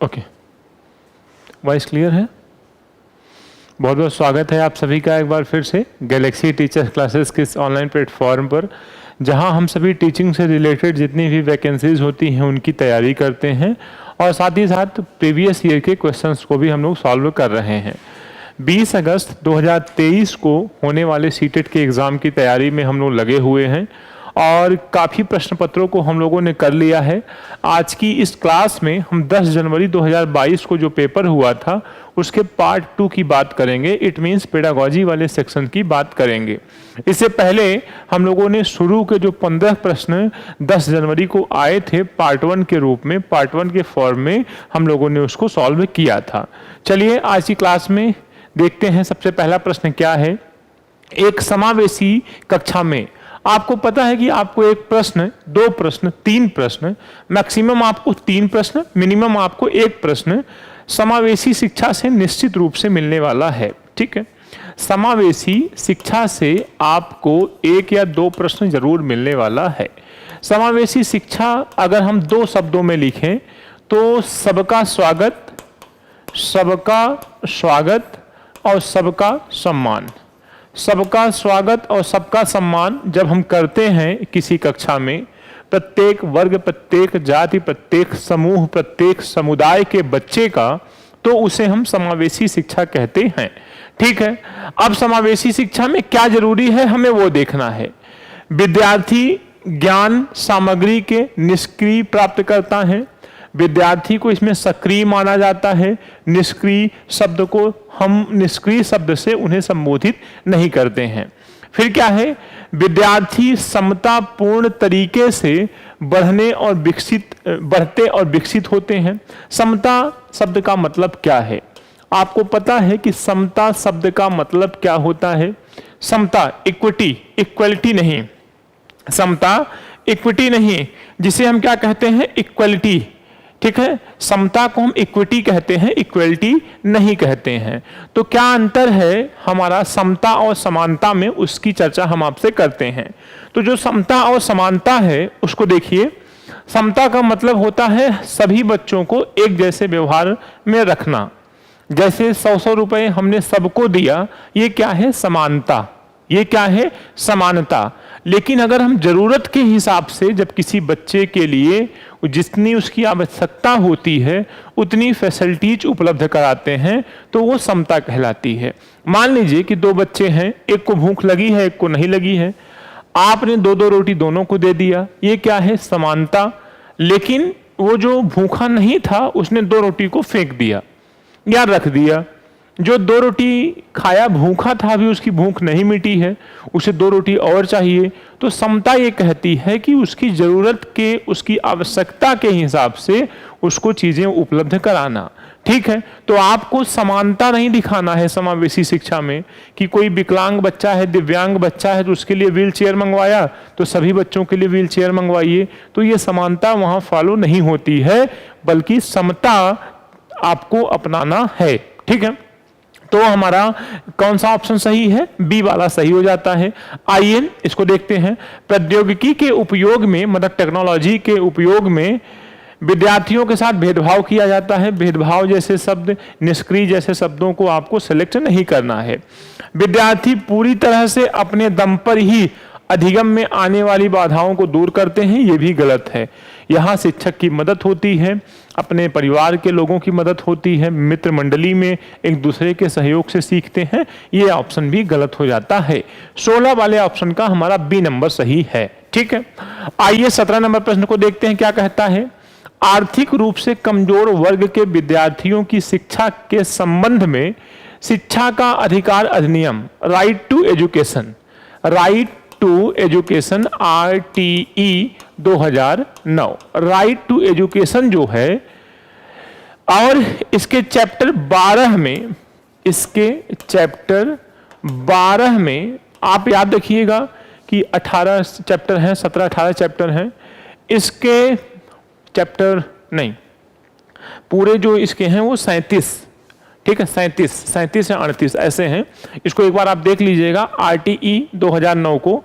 Okay, voice clear है? बहुत बहुत स्वागत है आप सभी का एक बार फिर से गैलेक्सी टीचर क्लासेस के इस ऑनलाइन प्लेटफॉर्म पर, जहां हम सभी टीचिंग से रिलेटेड जितनी भी वैकेंसीज होती हैं उनकी तैयारी करते हैं और साथ ही साथ प्रीवियस ईयर के क्वेश्चंस को भी हम लोग सॉल्व कर रहे हैं। 20 अगस्त 2023 को होने वाले सीटेट के एग्ज़ाम की तैयारी में हम लोग लगे हुए हैं और काफ़ी प्रश्न पत्रों को हम लोगों ने कर लिया है। आज की इस क्लास में हम 10 जनवरी 2022 को जो पेपर हुआ था उसके पार्ट 2 की बात करेंगे। इट मीन्स पेडागॉजी वाले सेक्शन की बात करेंगे। इससे पहले हम लोगों ने शुरू के जो 15 प्रश्न 10 जनवरी को आए थे पार्ट 1 के रूप में, पार्ट 1 के फॉर्म में हम लोगों ने उसको सॉल्व किया था। चलिए आज की क्लास में देखते हैं सबसे पहला प्रश्न क्या है। एक समावेशी कक्षा में आपको पता है कि आपको एक प्रश्न, 2 प्रश्न, 3 प्रश्न, मैक्सिमम आपको 3 प्रश्न, मिनिमम आपको 1 प्रश्न समावेशी शिक्षा से निश्चित रूप से मिलने वाला है। ठीक है, समावेशी शिक्षा से आपको 1 या 2 प्रश्न जरूर मिलने वाला है। समावेशी शिक्षा अगर हम 2 शब्दों में लिखें तो सबका स्वागत, सबका स्वागत और सबका सम्मान। सबका स्वागत और सबका सम्मान जब हम करते हैं किसी कक्षा में, प्रत्येक वर्ग, प्रत्येक जाति, प्रत्येक समूह, प्रत्येक समुदाय के बच्चे का, तो उसे हम समावेशी शिक्षा कहते हैं। ठीक है, अब समावेशी शिक्षा में क्या जरूरी है हमें वो देखना है। विद्यार्थी ज्ञान सामग्री के निष्क्रिय प्राप्त करता है। विद्यार्थी को इसमें सक्रिय माना जाता है। निष्क्रिय शब्द को हम निष्क्रिय शब्द से उन्हें संबोधित नहीं करते हैं। फिर क्या है, विद्यार्थी समतापूर्ण तरीके से बढ़ते और विकसित होते हैं। समता शब्द का मतलब क्या है? आपको पता है कि समता शब्द का मतलब क्या होता है? समता इक्विटी, इक्वलिटी नहीं, समता इक्विटी नहीं, जिसे हम क्या कहते हैं? इक्वलिटी। ठीक है, समता को हम इक्विटी कहते हैं, इक्वलिटी नहीं कहते हैं। तो क्या अंतर है हमारा समता और समानता में, उसकी चर्चा हम आपसे करते हैं। तो जो समता और समानता है उसको देखिए। समता का मतलब होता है सभी बच्चों को एक जैसे व्यवहार में रखना। जैसे 100 रुपए हमने सबको दिया, ये क्या है? समानता, ये क्या है? समानता। लेकिन अगर हम जरूरत के हिसाब से जब किसी बच्चे के लिए जितनी उसकी आवश्यकता होती है उतनी फैसिलिटीज उपलब्ध कराते हैं तो वो समता कहलाती है। मान लीजिए कि 2 बच्चे हैं, एक को भूख लगी है, एक को नहीं लगी है, आपने 2-2 रोटी दोनों को दे दिया, ये क्या है? समानता। लेकिन वो जो भूखा नहीं था उसने 2 रोटी को फेंक दिया या रख दिया। जो 2 रोटी खाया भूखा था, अभी उसकी भूख नहीं मिटी है, उसे 2 रोटी और चाहिए। तो समता ये कहती है कि उसकी जरूरत के, उसकी आवश्यकता के हिसाब से उसको चीजें उपलब्ध कराना। ठीक है, तो आपको समानता नहीं दिखाना है समावेशी शिक्षा में कि कोई विकलांग बच्चा है, दिव्यांग बच्चा है तो उसके लिए व्हील चेयर मंगवाया तो सभी बच्चों के लिए व्हील चेयर मंगवाइए। तो ये समानता वहां फॉलो नहीं होती है, बल्कि समता आपको अपनाना है। ठीक है, तो हमारा कौन सा ऑप्शन सही है? बी वाला सही हो जाता है। आइए इसको देखते हैं। प्रौद्योगिकी के उपयोग में, मतलब टेक्नोलॉजी के उपयोग में विद्यार्थियों के साथ भेदभाव किया जाता है। भेदभाव जैसे शब्द, निष्क्रिय जैसे शब्दों को आपको सेलेक्ट नहीं करना है। विद्यार्थी पूरी तरह से अपने दम पर ही अधिगम में आने वाली बाधाओं को दूर करते हैं, ये भी गलत है। यहाँ शिक्षक की मदद होती है, अपने परिवार के लोगों की मदद होती है, मित्र मंडली में एक दूसरे के सहयोग से सीखते हैं, ये ऑप्शन भी गलत हो जाता है। 16 वाले ऑप्शन का हमारा बी नंबर सही है। ठीक है, आइए 17 नंबर प्रश्न को देखते हैं क्या कहता है। आर्थिक रूप से कमजोर वर्ग के विद्यार्थियों की शिक्षा के संबंध में शिक्षा का अधिकार अधिनियम, right to education, right to education RTE 2009, right to education जो है, और इसके चैप्टर 12 में, इसके चैप्टर 12 में आप याद रखिएगा कि 18 चैप्टर हैं, 17-18 चैप्टर हैं। इसके चैप्टर नहीं, पूरे जो इसके हैं वो 37, ठीक है, 37 या 38 ऐसे हैं। इसको एक बार आप देख लीजिएगा। RTE 2009 को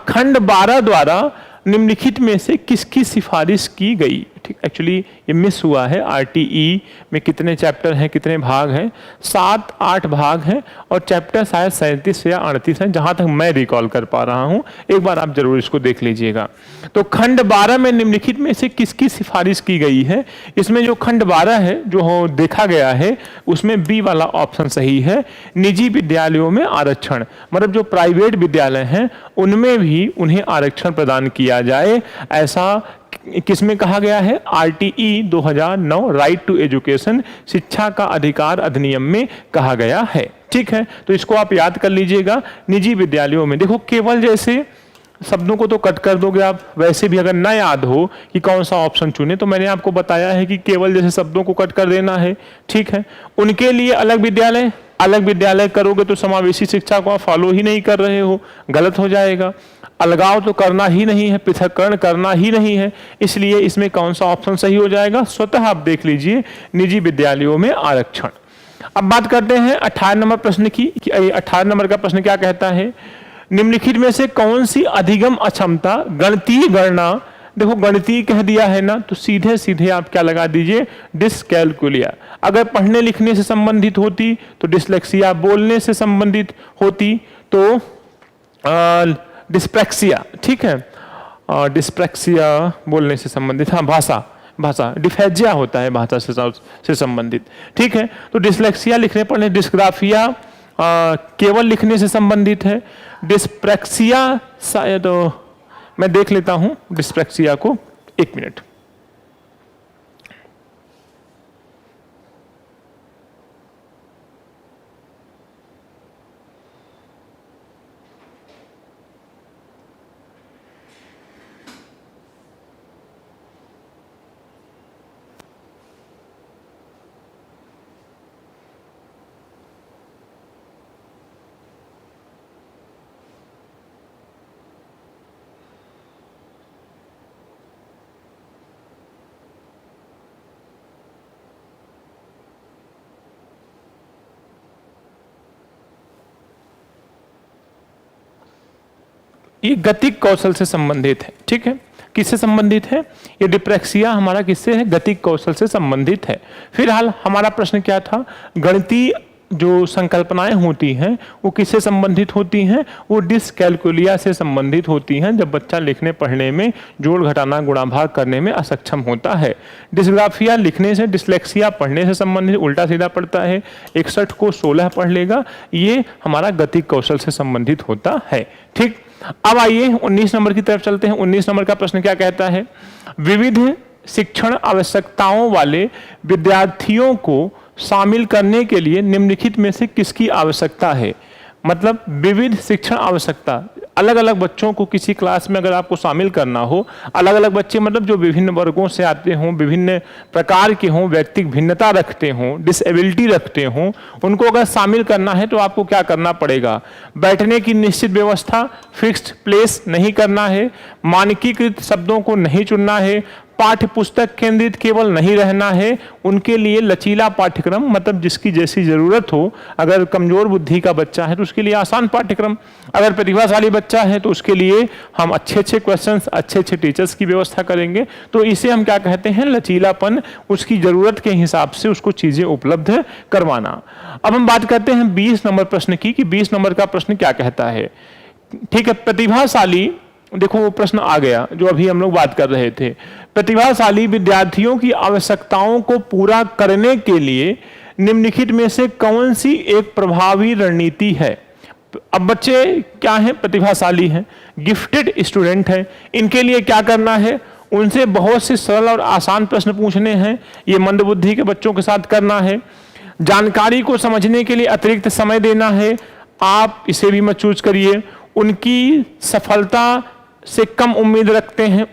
खंड 12 द्वारा निम्नलिखित में से किसकी सिफारिश की गई? ठीक, एक्चुअली ये मिस हुआ है। आरटीई में कितने चैप्टर हैं, कितने भाग हैं? 7-8 भाग हैं और चैप्टर शायद 37 या 38 हैं, जहां तक मैं रिकॉल कर पा रहा हूं। एक बार आप जरूर इसको देख लीजिएगा। तो खंड 12 में निम्नलिखित में से किसकी सिफारिश की गई है? इसमें जो खंड 12 है जो देखा गया है उसमें बी वाला ऑप्शन सही है। निजी विद्यालयों में आरक्षण, मतलब जो प्राइवेट विद्यालय हैं उनमें भी उन्हें आरक्षण प्रदान किया जाए, ऐसा किसमें कहा गया है? आरटीई 2009 राइट टू एजुकेशन, शिक्षा का अधिकार अधिनियम में कहा गया है। ठीक है, तो इसको आप याद कर लीजिएगा। निजी विद्यालयों में देखो, केवल जैसे शब्दों को तो कट कर दोगे आप, वैसे भी अगर ना याद हो कि कौन सा ऑप्शन चुने तो मैंने आपको बताया है कि केवल जैसे शब्दों को कट कर देना है। ठीक है, उनके लिए अलग विद्यालय, अलग विद्यालय करोगे तो समावेशी शिक्षा को आप फॉलो ही नहीं कर रहे हो, गलत हो जाएगा। अलगाव तो करना ही नहीं है, पृथक्करण करना ही नहीं है, इसलिए इसमें कौन सा ऑप्शन सही हो जाएगा? स्वतः आप देख लीजिए, निजी विद्यालयों में आरक्षण। अब बात करते हैं 18 नंबर प्रश्न की। 18 नंबर का प्रश्न क्या कहता है? निम्नलिखित में से कौन सी अधिगम अक्षमता गणितीय गणना, देखो गणितीय कह दिया है ना, तो सीधे सीधे आप क्या लगा दीजिए? डिसकैलकुलिया। अगर पढ़ने लिखने से संबंधित होती तो डिसलेक्सिया, बोलने से संबंधित होती तो डिस्प्रैक्सिया। ठीक है, डिस्प्रैक्सिया बोलने से संबंधित, हाँ भाषा डिफेजिया होता है भाषा से संबंधित। ठीक है, तो डिसलेक्सिया लिखने पढ़ने, डिस्ग्राफिया केवल लिखने से संबंधित है, डिस्प्रैक्सिया शायद मैं देख लेता हूं डिस्प्रैक्सिया को, 1 मिनट। ये गतिक कौशल से संबंधित है। ठीक है, किससे संबंधित है? ये डिप्रेक्सिया हमारा किससे है? गतिक कौशल से संबंधित है। फिलहाल हमारा प्रश्न क्या था? गणितीय जो संकल्पनाएं होती हैं वो किससे संबंधित होती हैं? वो डिसकैलकुलिया से संबंधित होती हैं, जब बच्चा लिखने पढ़ने में जोड़ घटाना गुणा भाग करने में असक्षम होता है। डिस्ग्राफिया लिखने से, डिसलेक्सिया पढ़ने से संबंधित, उल्टा सीधा पढ़ता है, 61 को 16 पढ़ लेगा, ये हमारा गतिक कौशल से संबंधित होता है। ठीक, अब आइए 19 नंबर की तरफ चलते हैं। 19 नंबर का प्रश्न क्या कहता है? विविध शिक्षण आवश्यकताओं वाले विद्यार्थियों को शामिल करने के लिए निम्नलिखित में से किसकी आवश्यकता है? मतलब विविध शिक्षण आवश्यकता, अलग अलग बच्चों को किसी क्लास में अगर आपको शामिल करना हो, अलग अलग बच्चे मतलब जो विभिन्न वर्गों से आते हों, विभिन्न प्रकार के हों, व्यक्तिगत भिन्नता रखते हों, डिसेबिलिटी रखते हों, उनको अगर शामिल करना है तो आपको क्या करना पड़ेगा? बैठने की निश्चित व्यवस्था, फिक्स्ड प्लेस नहीं करना है, मानकीकृत शब्दों को नहीं चुनना है, पाठ्य पुस्तक केंद्रित केवल नहीं रहना है, उनके लिए लचीला पाठ्यक्रम, मतलब जिसकी जैसी जरूरत हो। अगर कमजोर बुद्धि का बच्चा है तो उसके लिए आसान पाठ्यक्रम, अगर प्रतिभाशाली बच्चा है तो उसके लिए हम अच्छे क्वेश्चंस, अच्छे टीचर्स की व्यवस्था करेंगे। तो इसे हम क्या कहते हैं? लचीलापन, उसकी जरूरत के हिसाब से उसको चीजें उपलब्ध करवाना। अब हम बात करते हैं 20 नंबर प्रश्न की, कि 20 नंबर का प्रश्न क्या कहता है। ठीक है, प्रतिभाशाली, देखो वो प्रश्न आ गया जो अभी हम लोग बात कर रहे थे। प्रतिभाशाली विद्यार्थियों की आवश्यकताओं को पूरा करने के लिए निम्नलिखित में से कौन सी एक प्रभावी रणनीति है? अब बच्चे क्या हैं? प्रतिभाशाली हैं, गिफ्टेड स्टूडेंट हैं, इनके लिए क्या करना है? उनसे बहुत से सरल और आसान प्रश्न पूछने हैं, ये मंदबुद्धि के बच्चों के साथ करना है। जानकारी को समझने के लिए अतिरिक्त समय देना है, आप इसे भी मत चूज करिए। उनकी सफलता से कम उम्मीद रखते हैं,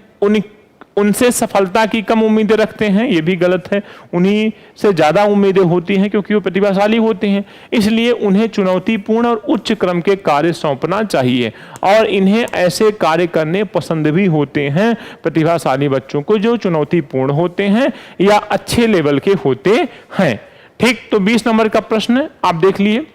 उनसे सफलता की कम उम्मीदें रखते हैं, ये भी गलत है। उन्हीं से ज़्यादा उम्मीदें होती हैं क्योंकि वो प्रतिभाशाली होते हैं, इसलिए उन्हें चुनौतीपूर्ण और उच्च क्रम के कार्य सौंपना चाहिए और इन्हें ऐसे कार्य करने पसंद भी होते हैं प्रतिभाशाली बच्चों को जो चुनौतीपूर्ण होते हैं या अच्छे लेवल के होते हैं। ठीक, तो 20 नंबर का प्रश्न आप देख लिए।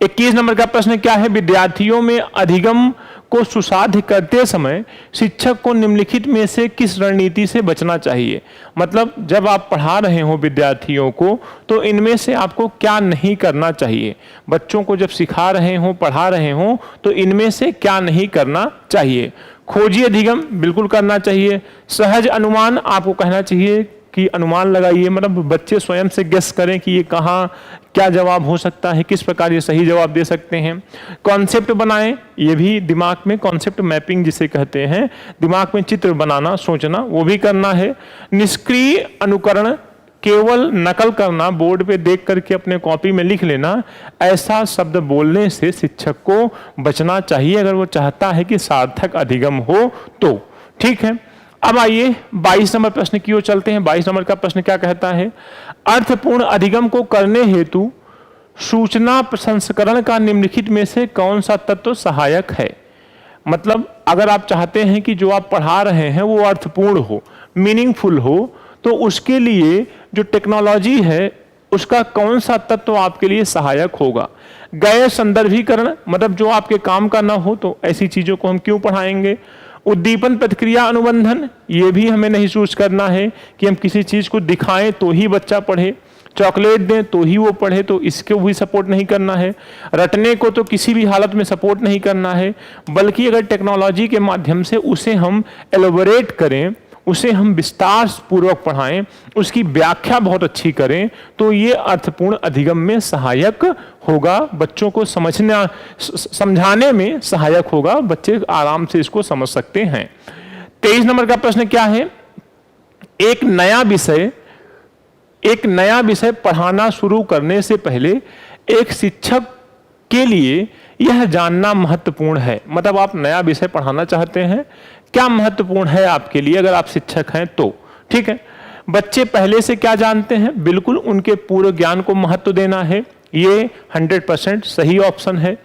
21 नंबर का प्रश्न क्या है? विद्यार्थियों में अधिगम को सुसाध्य करते समय शिक्षक को निम्नलिखित में से किस रणनीति से बचना चाहिए? मतलब जब आप पढ़ा रहे हो विद्यार्थियों को तो इनमें से आपको क्या नहीं करना चाहिए? बच्चों को जब सिखा रहे हो, पढ़ा रहे हो तो इनमें से क्या नहीं करना चाहिए? खोजी अधिगम बिल्कुल करना चाहिए। सहज अनुमान आपको कहना चाहिए कि अनुमान लगाइए, मतलब बच्चे स्वयं से गेस करें कि ये कहाँ क्या जवाब हो सकता है, किस प्रकार ये सही जवाब दे सकते हैं। कॉन्सेप्ट बनाएं, ये भी दिमाग में कॉन्सेप्ट मैपिंग जिसे कहते हैं, दिमाग में चित्र बनाना, सोचना, वो भी करना है। निष्क्रिय अनुकरण, केवल नकल करना, बोर्ड पे देख करके अपने कॉपी में लिख लेना, ऐसा शब्द बोलने से शिक्षक को बचना चाहिए अगर वो चाहता है कि सार्थक अधिगम हो तो। ठीक है, अब आइए 22 नंबर प्रश्न की ओर चलते हैं। 22 नंबर का प्रश्न क्या कहता है? अर्थपूर्ण अधिगम को करने हेतु सूचना प्रसंस्करण का निम्नलिखित में से कौन सा तत्व सहायक है? मतलब अगर आप चाहते हैं कि जो आप पढ़ा रहे हैं वो अर्थपूर्ण हो, मीनिंगफुल हो, तो उसके लिए जो टेक्नोलॉजी है उसका कौन सा तत्व आपके लिए सहायक होगा? गैर संदर्भीकरण, मतलब जो आपके काम का ना हो तो ऐसी चीजों को हम क्यों पढ़ाएंगे? उद्दीपन प्रतिक्रिया अनुबंधन, ये भी हमें नहीं चूज करना है कि हम किसी चीज को दिखाएं तो ही बच्चा पढ़े, चॉकलेट दें तो ही वो पढ़े, तो इसको भी सपोर्ट नहीं करना है। रटने को तो किसी भी हालत में सपोर्ट नहीं करना है, बल्कि अगर टेक्नोलॉजी के माध्यम से उसे हम एलोबरेट करें, उसे हम विस्तार पूर्वक पढ़ाएं, उसकी व्याख्या बहुत अच्छी करें, तो ये अर्थपूर्ण अधिगम में सहायक होगा, बच्चों को समझाने में सहायक होगा, बच्चे आराम से इसको समझ सकते हैं। 23 नंबर का प्रश्न क्या है? एक नया विषय पढ़ाना शुरू करने से पहले एक शिक्षक के लिए यह जानना महत्वपूर्ण है। मतलब आप नया विषय पढ़ाना चाहते हैं, क्या महत्वपूर्ण है आपके लिए अगर आप शिक्षक हैं तो? ठीक है, बच्चे पहले से क्या जानते हैं, बिल्कुल उनके पूर्व ज्ञान को महत्व देना है, ये 100% सही ऑप्शन है।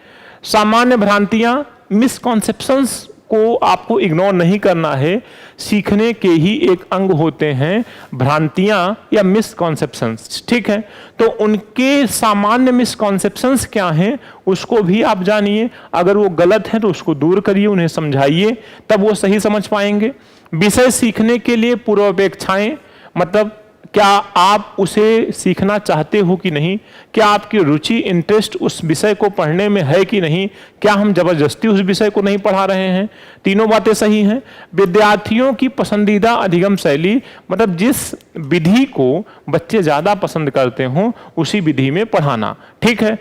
सामान्य भ्रांतियां, मिसकॉन्सेप्शंस को आपको इग्नोर नहीं करना है, सीखने के ही एक अंग होते हैं भ्रांतियां या मिसकॉन्सेप्शंस। ठीक है, तो उनके सामान्य मिसकॉन्सेप्शंस क्या हैं उसको भी आप जानिए, अगर वो गलत है तो उसको दूर करिए, उन्हें समझाइए, तब वो सही समझ पाएंगे। विषय सीखने के लिए पूर्वापेक्षाएं, मतलब क्या आप उसे सीखना चाहते हो कि नहीं, क्या आपकी रुचि, इंटरेस्ट उस विषय को पढ़ने में है कि नहीं, क्या हम जबरदस्ती उस विषय को नहीं पढ़ा रहे हैं, तीनों बातें सही हैं। विद्यार्थियों की पसंदीदा अधिगम शैली, मतलब जिस विधि को बच्चे ज्यादा पसंद करते हो उसी विधि में पढ़ाना। ठीक है,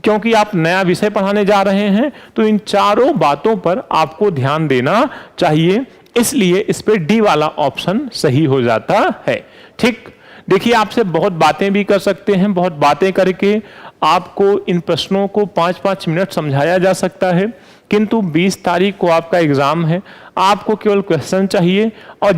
क्योंकि आप नया विषय पढ़ाने जा रहे हैं तो इन चारों बातों पर आपको ध्यान देना चाहिए, इसलिए इस पे डी वाला ऑप्शन सही हो जाता है। ठीक, देखिए आपसे बहुत बातें भी कर सकते हैं, बहुत बातें करके आपको इन प्रश्नों को 5-5 मिनट समझाया जा सकता है, किंतु 20 तारीख को आपका एग्जाम है, आपको केवल क्वेश्चन चाहिए और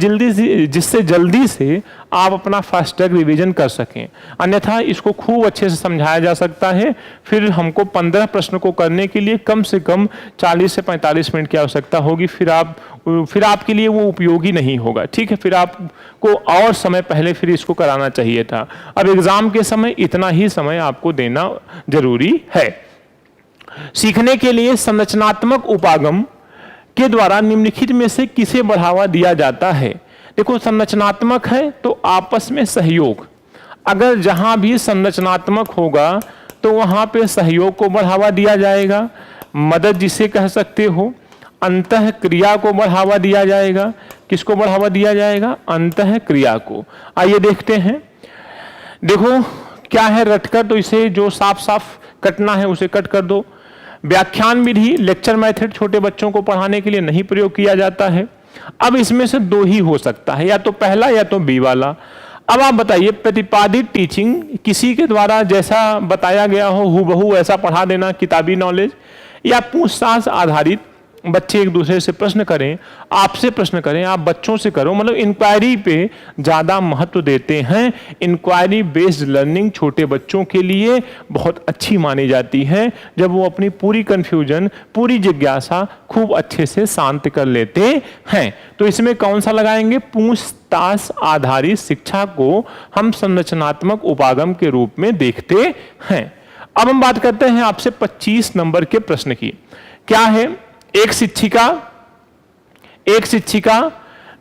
जिससे जल्दी से आप अपना फास्ट ट्रैक रिवीजन कर सकें, अन्यथा इसको खूब अच्छे से समझाया जा सकता है। फिर हमको 15 प्रश्न को करने के लिए कम से कम 40 से 45 मिनट की आवश्यकता होगी, फिर आपके लिए वो उपयोगी नहीं होगा। ठीक है, फिर आपको और समय पहले फिर इसको कराना चाहिए था। अब एग्जाम के समय इतना ही समय आपको देना जरूरी है। सीखने के लिए संरचनात्मक उपागम के द्वारा निम्नलिखित में से किसे बढ़ावा दिया जाता है? देखो, संरचनात्मक है तो आपस में सहयोग, अगर जहां भी संरचनात्मक होगा तो वहां पे सहयोग को बढ़ावा दिया जाएगा, मदद जिसे कह सकते हो, अंतः क्रिया को बढ़ावा दिया जाएगा। किसको बढ़ावा दिया जाएगा? अंतः क्रिया को। आइए देखते हैं। देखो क्या है, रटकर, तो इसे जो साफ साफ कटना है उसे कट कर दो। व्याख्यान विधि, लेक्चर मेथड छोटे बच्चों को पढ़ाने के लिए नहीं प्रयोग किया जाता है। अब इसमें से दो ही हो सकता है, या तो पहला या तो बी वाला। अब आप बताइए, प्रतिपादित टीचिंग, किसी के द्वारा जैसा बताया गया हो हूबहू ऐसा पढ़ा देना, किताबी नॉलेज, या पूछताछ आधारित, बच्चे एक दूसरे से प्रश्न करें, आपसे प्रश्न करें, आप बच्चों से करो, मतलब इंक्वायरी पे ज्यादा महत्व देते हैं। इंक्वायरी बेस्ड लर्निंग छोटे बच्चों के लिए बहुत अच्छी मानी जाती है, जब वो अपनी पूरी कंफ्यूजन, पूरी जिज्ञासा खूब अच्छे से शांत कर लेते हैं। तो इसमें कौन सा लगाएंगे? पूछताछ आधारित शिक्षा को हम संरचनात्मक उपागम के रूप में देखते हैं। अब हम बात करते हैं आपसे 25 नंबर के प्रश्न की। क्या है? एक शिक्षिका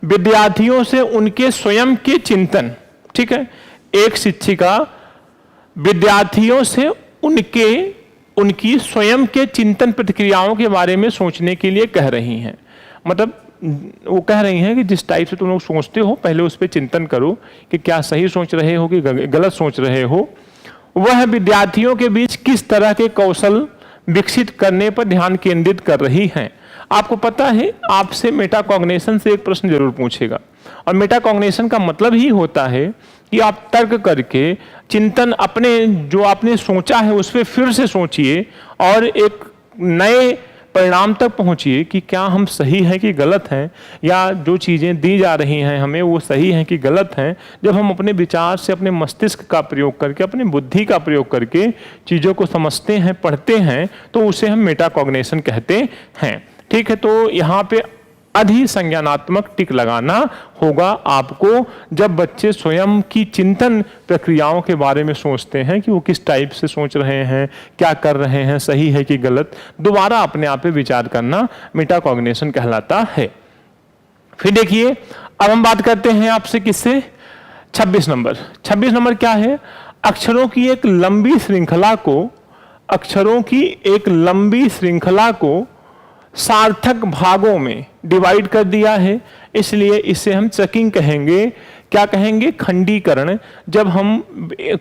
विद्यार्थियों से उनके स्वयं के चिंतन, ठीक है, एक शिक्षिका विद्यार्थियों से उनकी स्वयं के चिंतन प्रतिक्रियाओं के बारे में सोचने के लिए कह रही हैं। मतलब वो कह रही हैं कि जिस टाइप से तुम लोग सोचते हो पहले उस पर चिंतन करो कि क्या सही सोच रहे हो कि गलत सोच रहे हो। वह विद्यार्थियों के बीच किस तरह के कौशल विकसित करने पर ध्यान केंद्रित कर रही हैं। आपको पता है आपसे मेटाकॉग्निशन से एक प्रश्न जरूर पूछेगा, और मेटाकॉग्निशन का मतलब ही होता है कि आप तर्क करके चिंतन अपने जो आपने सोचा है उस पर फिर से सोचिए और एक नए परिणाम तक पहुंचिए कि क्या हम सही हैं कि गलत हैं, या जो चीज़ें दी जा रही हैं हमें वो सही हैं कि गलत हैं। जब हम अपने विचार से, अपने मस्तिष्क का प्रयोग करके, अपनी बुद्धि का प्रयोग करके चीज़ों को समझते हैं, पढ़ते हैं, तो उसे हम मेटाकॉग्निशन कहते हैं। ठीक है, तो यहाँ पे अधिसंज्ञानात्मक टिक लगाना होगा आपको जब बच्चे स्वयं की चिंतन प्रक्रियाओं के बारे में सोचते हैं कि वो किस टाइप से सोच रहे हैं, क्या कर रहे हैं, सही है कि गलत। दोबारा अपने आप पे विचार करना मेटाकॉग्निशन कहलाता है। फिर देखिए, अब हम बात करते हैं आपसे किससे, 26 नंबर। 26 नंबर क्या है? अक्षरों की एक लंबी श्रृंखला को सार्थक भागों में डिवाइड कर दिया है, इसलिए इसे हम चेकिंग कहेंगे। क्या कहेंगे? खंडीकरण। जब हम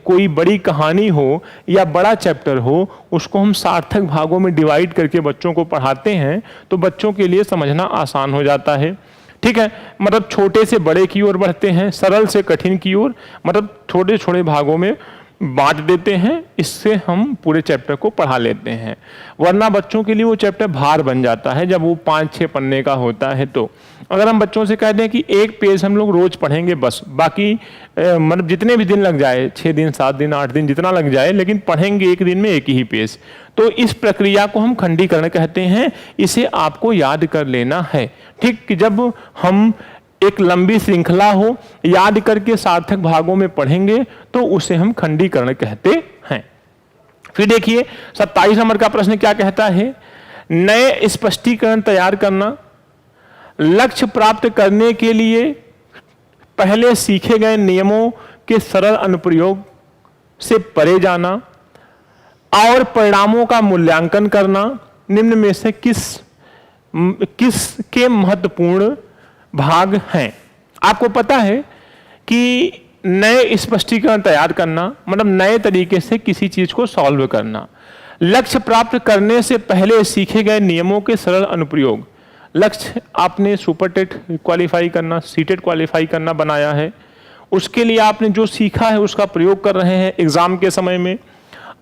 कोई बड़ी कहानी हो या बड़ा चैप्टर हो उसको हम सार्थक भागों में डिवाइड करके बच्चों को पढ़ाते हैं तो बच्चों के लिए समझना आसान हो जाता है। ठीक है, मतलब छोटे से बड़े की ओर बढ़ते हैं, सरल से कठिन की ओर, मतलब छोटे छोटे भागों में बांट देते हैं, इससे हम पूरे चैप्टर को पढ़ा लेते हैं। वरना बच्चों के लिए वो चैप्टर भार बन जाता है जब वो 5-6 पन्ने का होता है। तो अगर हम बच्चों से कह दें कि एक पेज हम लोग रोज पढ़ेंगे बस, बाकी मतलब जितने भी दिन लग जाए, 6 दिन 7 दिन 8 दिन जितना लग जाए, लेकिन पढ़ेंगे एक दिन में एक ही पेज, तो इस प्रक्रिया को हम खंडीकरण कहते हैं। इसे आपको याद कर लेना है। ठीक, कि जब हम एक लंबी श्रृंखला हो याद करके सार्थक भागों में पढ़ेंगे तो उसे हम खंडीकरण कहते हैं। फिर देखिए 27 नंबर का प्रश्न क्या कहता है? नए स्पष्टीकरण तैयार करना, लक्ष्य प्राप्त करने के लिए पहले सीखे गए नियमों के सरल अनुप्रयोग से परे जाना और परिणामों का मूल्यांकन करना निम्न में से किस के महत्वपूर्ण भाग हैं। आपको पता है कि नए स्पष्टीकरण तैयार करना मतलब नए तरीके से किसी चीज को सॉल्व करना, लक्ष्य प्राप्त करने से पहले सीखे गए नियमों के सरल अनुप्रयोग। लक्ष्य आपने सुपर टेट क्वालिफाई करना, सीटेट क्वालिफाई करना बनाया है, उसके लिए आपने जो सीखा है उसका प्रयोग कर रहे हैं एग्जाम के समय में,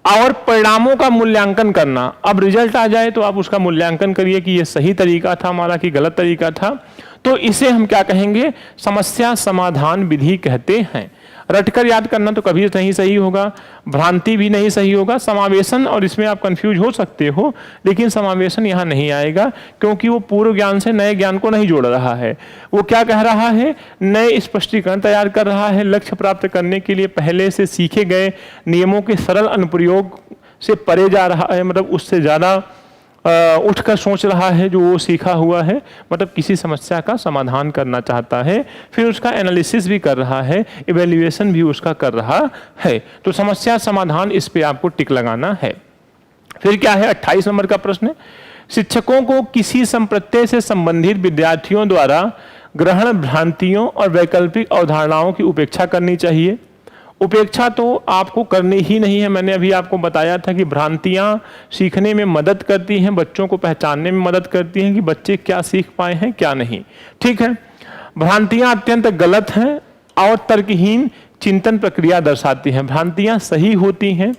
और परिणामों का मूल्यांकन करना। अब रिजल्ट आ जाए तो आप उसका मूल्यांकन करिए कि ये सही तरीका था हमारा कि गलत तरीका था। तो इसे हम क्या कहेंगे? समस्या समाधान विधि कहते हैं। रटकर याद करना तो कभी नहीं सही होगा, भ्रांति भी नहीं सही होगा। समावेशन और इसमें आप कंफ्यूज हो सकते हो, लेकिन समावेशन यहाँ नहीं आएगा क्योंकि वो पूर्व ज्ञान से नए ज्ञान को नहीं जोड़ रहा है। वो क्या कह रहा है? नए स्पष्टीकरण तैयार कर रहा है, लक्ष्य प्राप्त करने के लिए पहले से सीखे गए नियमों के सरल अनुप्रयोग से परे जा रहा है, मतलब उससे ज़्यादा उठकर सोच रहा है जो वो सीखा हुआ है, मतलब किसी समस्या का समाधान करना चाहता है, फिर उसका एनालिसिस भी कर रहा है, इवैल्यूएशन भी उसका कर रहा है। तो समस्या समाधान, इस पे आपको टिक लगाना है। फिर क्या है 28 नंबर का प्रश्न? शिक्षकों को किसी संप्रत्यय से संबंधित विद्यार्थियों द्वारा ग्रहण भ्रांतियों और वैकल्पिक अवधारणाओं की उपेक्षा करनी चाहिए। उपेक्षा तो आपको करनी ही नहीं है। मैंने अभी आपको बताया था कि भ्रांतियां सीखने में मदद करती हैं, बच्चों को पहचानने में मदद करती हैं कि बच्चे क्या सीख पाए हैं क्या नहीं। ठीक है, भ्रांतियां अत्यंत गलत हैं और तर्कहीन चिंतन प्रक्रिया दर्शाती हैं। भ्रांतियां सही होती हैं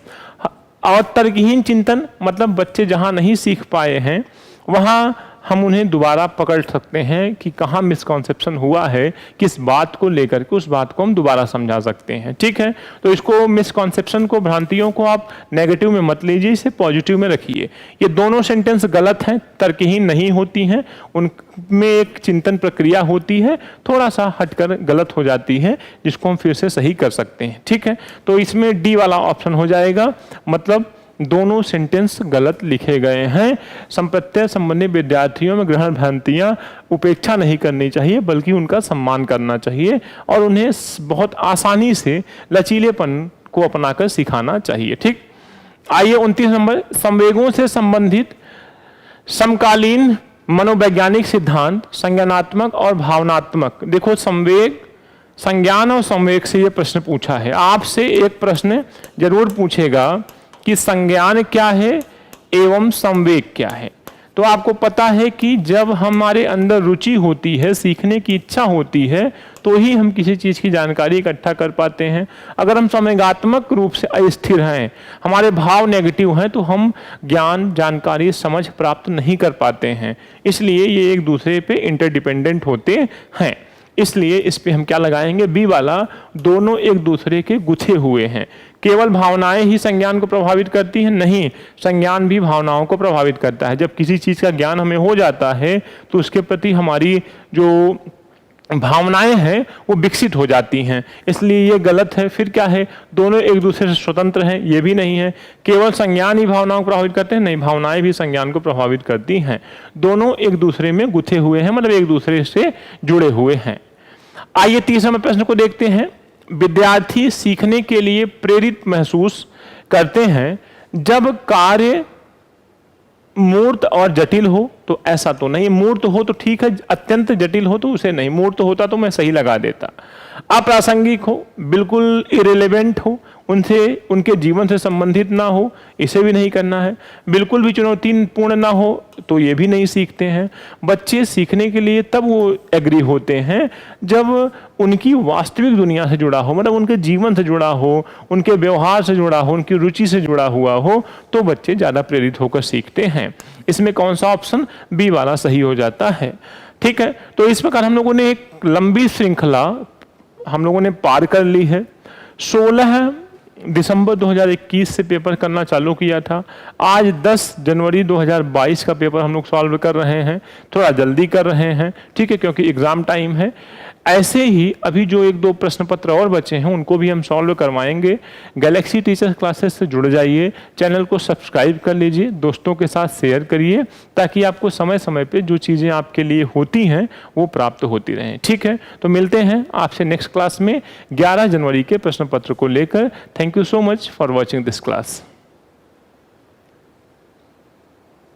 और तर्कहीन चिंतन मतलब बच्चे जहां नहीं सीख पाए हैं वहां हम उन्हें दोबारा पकड़ सकते हैं कि कहाँ मिसकॉन्सेप्शन हुआ है, किस बात को लेकर के, उस बात को हम दोबारा समझा सकते हैं। ठीक है, तो इसको मिसकॉन्सेप्शन को, भ्रांतियों को आप नेगेटिव में मत लीजिए, इसे पॉजिटिव में रखिए। ये दोनों सेंटेंस गलत हैं, तर्कहीन नहीं होती हैं, उनमें एक चिंतन प्रक्रिया होती है, थोड़ा सा हटकर गलत हो जाती है जिसको हम फिर से सही कर सकते हैं। ठीक है, तो इसमें डी वाला ऑप्शन हो जाएगा, मतलब दोनों सेंटेंस गलत लिखे गए हैं। संप्रत्यय संबंधी विद्यार्थियों में ग्रहण भ्रांतियां उपेक्षा नहीं करनी चाहिए बल्कि उनका सम्मान करना चाहिए और उन्हें बहुत आसानी से लचीलेपन को अपनाकर सिखाना चाहिए। ठीक, आइए 29 नंबर, संवेगों से संबंधित समकालीन मनोवैज्ञानिक सिद्धांत संज्ञानात्मक और भावनात्मक। देखो, संवेग, संज्ञान और संवेग से ये प्रश्न पूछा है। आपसे एक प्रश्न जरूर पूछेगा कि संज्ञान क्या है एवं संवेग क्या है। तो आपको पता है कि जब हमारे अंदर रुचि होती है, सीखने की इच्छा होती है, तो ही हम किसी चीज़ की जानकारी इकट्ठा कर पाते हैं। अगर हम संवेगात्मक रूप से अस्थिर हैं, हमारे भाव नेगेटिव हैं, तो हम ज्ञान, जानकारी, समझ प्राप्त नहीं कर पाते हैं। इसलिए ये एक दूसरे पे इंटरडिपेंडेंट होते हैं। इसलिए इस पे हम क्या लगाएंगे, बी वाला, दोनों एक दूसरे के गुथे हुए हैं। केवल भावनाएं ही संज्ञान को प्रभावित करती हैं? नहीं, संज्ञान भी भावनाओं को प्रभावित करता है। जब किसी चीज़ का ज्ञान हमें हो जाता है तो उसके प्रति हमारी जो भावनाएं हैं वो विकसित हो जाती हैं। इसलिए ये गलत है। फिर क्या है, दोनों एक दूसरे से स्वतंत्र हैं? ये भी नहीं है। केवल संज्ञान ही भावनाओं को प्रभावित करते हैं? नहीं, भावनाएं भी संज्ञान को प्रभावित करती हैं। दोनों एक दूसरे में गुथे हुए हैं, मतलब एक दूसरे से जुड़े हुए हैं। आइए 30 नंबर प्रश्न को देखते हैं। विद्यार्थी सीखने के लिए प्रेरित महसूस करते हैं जब कार्य मूर्त और जटिल हो? तो ऐसा तो नहीं। मूर्त हो तो ठीक है, अत्यंत जटिल हो तो उसे नहीं। मूर्त होता तो मैं सही लगा देता। अप्रासंगिक हो, बिल्कुल इरेलेवेंट हो, उनसे, उनके जीवन से संबंधित ना हो, इसे भी नहीं करना है। बिल्कुल भी चुनौतीपूर्ण ना हो तो ये भी नहीं सीखते हैं। बच्चे सीखने के लिए तब वो एग्री होते हैं जब उनकी वास्तविक दुनिया से जुड़ा हो, मतलब उनके जीवन से जुड़ा हो, उनके व्यवहार से जुड़ा हो, उनकी रुचि से जुड़ा हुआ हो, तो बच्चे ज़्यादा प्रेरित होकर सीखते हैं। इसमें कौन सा ऑप्शन, बी वाला सही हो जाता है। ठीक है, तो इस प्रकार हम लोगों ने एक लंबी श्रृंखला हम लोगों ने पार कर ली है। 16 दिसंबर 2021 से पेपर करना चालू किया था। आज 10 जनवरी 2022 का पेपर हम लोग सॉल्व कर रहे हैं। थोड़ा जल्दी कर रहे हैं, ठीक है, क्योंकि एग्ज़ाम टाइम है। ऐसे ही अभी जो 1-2 प्रश्न पत्र और बचे हैं उनको भी हम सॉल्व करवाएंगे। गैलेक्सी टीचर्स क्लासेस से जुड़ जाइए, चैनल को सब्सक्राइब कर लीजिए, दोस्तों के साथ शेयर करिए, ताकि आपको समय समय पे जो चीज़ें आपके लिए होती हैं वो प्राप्त होती रहें। ठीक है, तो मिलते हैं आपसे नेक्स्ट क्लास में 11 जनवरी के प्रश्न पत्र को लेकर। Thank you so much for watching this class.